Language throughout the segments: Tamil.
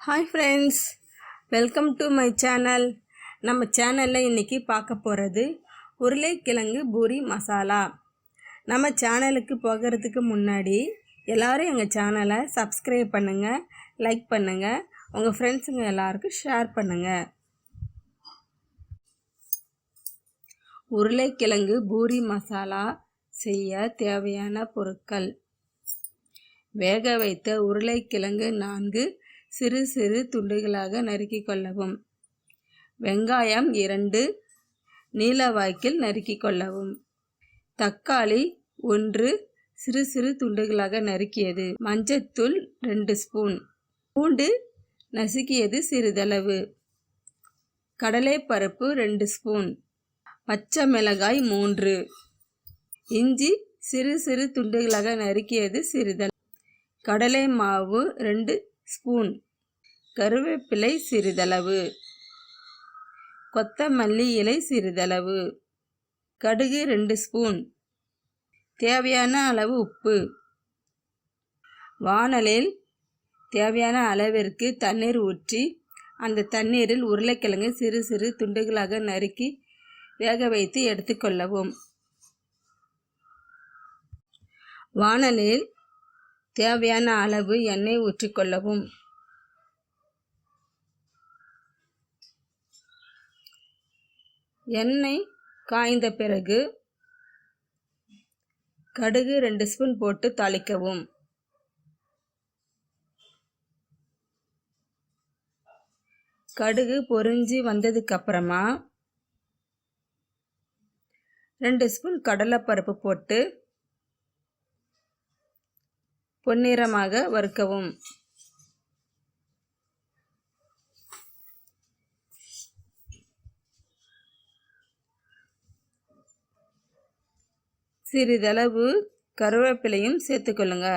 Hi friends, welcome to my channel. நம்ம சேனலில் இன்றைக்கி பார்க்க போகிறது உருளைக்கிழங்கு பூரி மசாலா. நம்ம சேனலுக்கு போகிறதுக்கு முன்னாடி எல்லோரும் எங்கள் சேனலை சப்ஸ்கிரைப் பண்ணுங்கள், லைக் பண்ணுங்கள், உங்கள் ஃப்ரெண்ட்ஸுங்க எல்லாருக்கும் ஷேர் பண்ணுங்கள். உருளைக்கிழங்கு பூரி மசாலா செய்ய தேவையான பொருட்கள்: வேக வைத்த உருளைக்கிழங்கு 4 சிறு சிறு துண்டுகளாக நறுக்கிக் கொள்ளவும். வெங்காயம் 2 நீளவாக்கில் நறுக்கிக் கொள்ளவும். தக்காளி 1 சிறு சிறு துண்டுகளாக நறுக்கியது. மஞ்சத்தூள் 2 ஸ்பூன். பூண்டு நசுக்கியது சிறிதளவு. கடலைப்பருப்பு 2 ஸ்பூன். பச்சை மிளகாய் 3. இஞ்சி சிறு சிறு துண்டுகளாக நறுக்கியது சிறிதளவு. கடலை மாவு 2 ஸ்பூன். கருவேப்பிலை சிறிதளவு. கொத்தமல்லி இலை சிறிதளவு. கடுகு 2 ஸ்பூன். தேவையான அளவு உப்பு. வாணலில் தேவையான அளவிற்கு தண்ணீர் ஊற்றி அந்த தண்ணீரில் உருளைக்கிழங்கு சிறு சிறு துண்டுகளாக நறுக்கி வேக வைத்து எடுத்துக்கொள்ளவும். வாணலில் தேவையான அளவு எண்ணெய் ஊற்றிக்கொள்ளவும். எண்ணெய் காய்ந்த பிறகு கடுகு 2 ஸ்பூன் போட்டு தாளிக்கவும். கடுகு பொரிஞ்சு வந்ததுக்கு அப்புறமா 2 ஸ்பூன் கடலைப்பருப்பு போட்டு பொன்னிறமாக வறுக்கவும். சிறிதளவு கருவேப்பிலையும் சேர்த்துக்கொள்ளுங்க.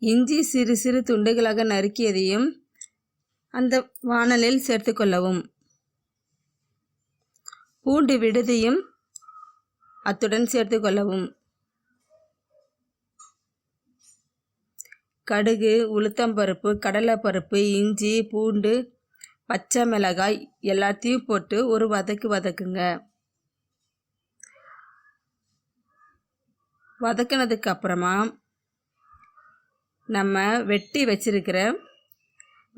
இஞ்சி சிறு சிறு துண்டுகளாக நறுக்கியதையும் அந்த வாணலில் சேர்த்துக்கொள்ளவும். பூண்டு விடுதியும் அத்துடன் சேர்த்துக்கொள்ளவும். கடுகு, உளுத்தம்பருப்பு, கடலைப்பருப்பு, இஞ்சி, பூண்டு, பச்சை மிளகாய் எல்லாத்தையும் போட்டு ஒரு வதக்குங்க. வதக்கினதுக்கு அப்புறமா நம்ம வெட்டி வச்சிருக்கிற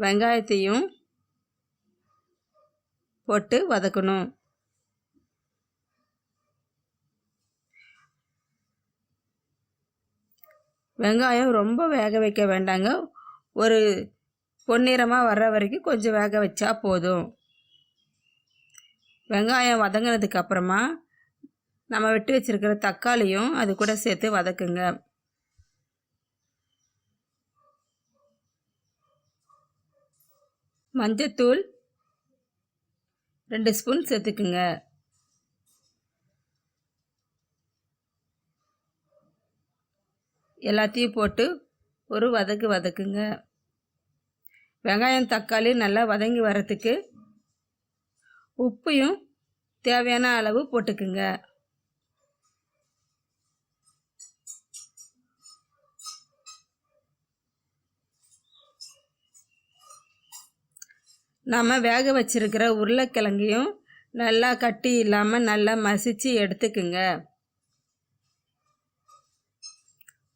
வெங்காயத்தையும் போட்டு வதக்கணும். வெங்காயம் ரொம்ப வேக வைக்க வேண்டாங்க, ஒரு பொன்னிறமாக வர்ற வரைக்கும் கொஞ்சம் வேக வச்சா போதும். வெங்காயம் வதங்கினதுக்கு அப்புறமா நம்ம வெட்டி வச்சிருக்கிற தக்காளியும் அது கூட சேர்த்து வதக்குங்க. மஞ்சத்தூள் 2 ஸ்பூன் சேர்த்துக்குங்க. எல்லாத்தையும் போட்டு ஒரு வதக்குங்க. வெங்காயம் தக்காளி நல்லா வதங்கி வரத்துக்கு உப்பையும் தேவையான அளவு போட்டுக்குங்க. நம்ம வேக வச்சிருக்கிற உருளைக்கிழங்கையும் நல்லா கட்டி இல்லாமல் நல்லா மசிச்சு எடுத்துக்குங்க.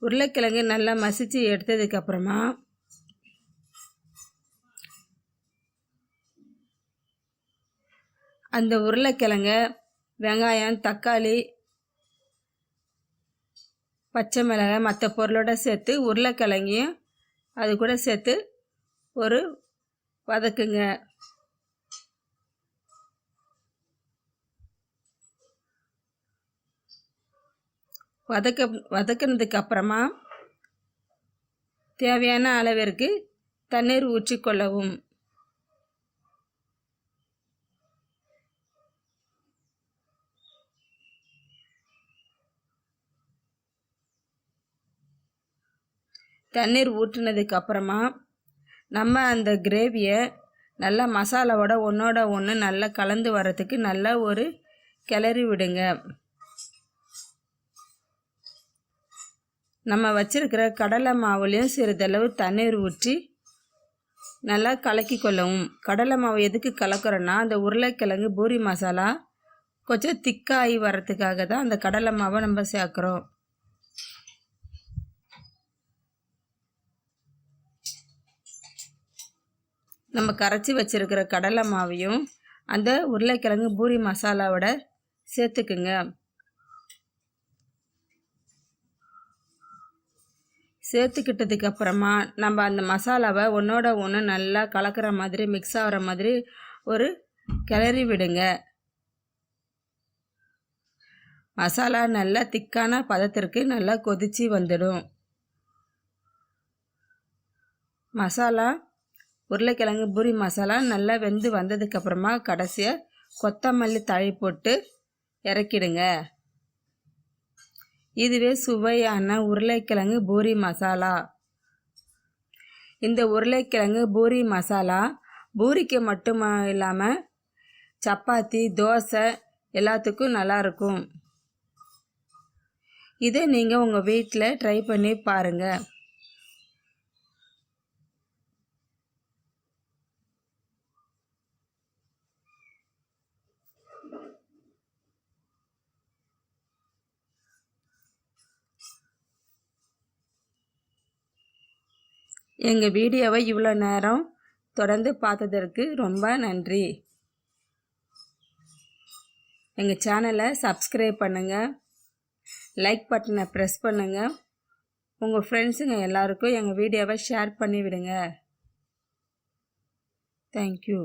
உருளைக்கிழங்கு நல்லா மசிச்சு எடுத்ததுக்கப்புறமா அந்த உருளைக்கிழங்க வெங்காயம் தக்காளி பச்சை மிளகாய் மற்ற பொருளோட சேர்த்து உருளைக்கிழங்கையும் அது கூட சேர்த்து ஒரு வதக்குங்க. வதக்கினதுக்கு அப்புறமா தேவையான அளவிற்கு தண்ணீர் ஊற்றிக்கொள்ளவும். தண்ணீர் ஊற்றினதுக்கு அப்புறமா நம்ம அந்த கிரேவியை நல்லா மசாலாவோட ஒன்றோட ஒன்று நல்லா கலந்து வரத்துக்கு நல்லா ஒரு கிளறி விடுங்க. நம்ம வச்சுருக்கிற கடலை மாவுலேயும் சிறிதளவு தண்ணீர் ஊற்றி நல்லா கலக்கி கொள்ளவும். கடலை மாவு எதுக்கு கலக்கிறோன்னா அந்த உருளைக்கிழங்கு பூரி மசாலா கொஞ்சம் திக்காகி வரத்துக்காக தான் அந்த கடலை மாவை நம்ம சேர்க்குறோம். நம்ம கரைச்சி வச்சுருக்கிற கடலை மாவையும் அந்த உருளைக்கிழங்கு பூரி மசாலாவோட சேர்த்துக்குங்க. சேர்த்துக்கிட்டதுக்கு அப்புறமா நம்ம அந்த மசாலாவை ஒன்றோட ஒன்று நல்லா கலக்கிற மாதிரி மிக்ஸ் ஆகிற மாதிரி ஒரு கிளறி விடுங்க. மசாலா நல்லா திக்கான பதத்திற்கு நல்லா கொதித்து வந்துடும். மசாலா உருளைக்கிழங்கு பூரி மசாலா நல்லா வெந்து வந்ததுக்கப்புறமா கடைசியாக கொத்தமல்லி தழை போட்டு இறக்கிடுங்க. இதுவே சுவையான உருளைக்கிழங்கு பூரி மசாலா. இந்த உருளைக்கிழங்கு பூரி மசாலா பூரிக்கு மட்டும் இல்லாமல் சப்பாத்தி தோசை எல்லாத்துக்கும் நல்லாயிருக்கும். இதை நீங்கள் உங்கள் வீட்டில் ட்ரை பண்ணி பாருங்கள். எங்கள் வீடியோவை இவ்வளோ நேரம் தொடர்ந்து பார்த்ததற்கு ரொம்ப நன்றி. எங்கள் சேனலை சப்ஸ்கிரைப் பண்ணுங்கள், லைக் பட்டனை ப்ரெஸ் பண்ணுங்கள், உங்கள் ஃப்ரெண்ட்ஸுங்க எல்லாருக்கும் எங்கள் வீடியோவை ஷேர் பண்ணி விடுங்க. தேங்க்யூ.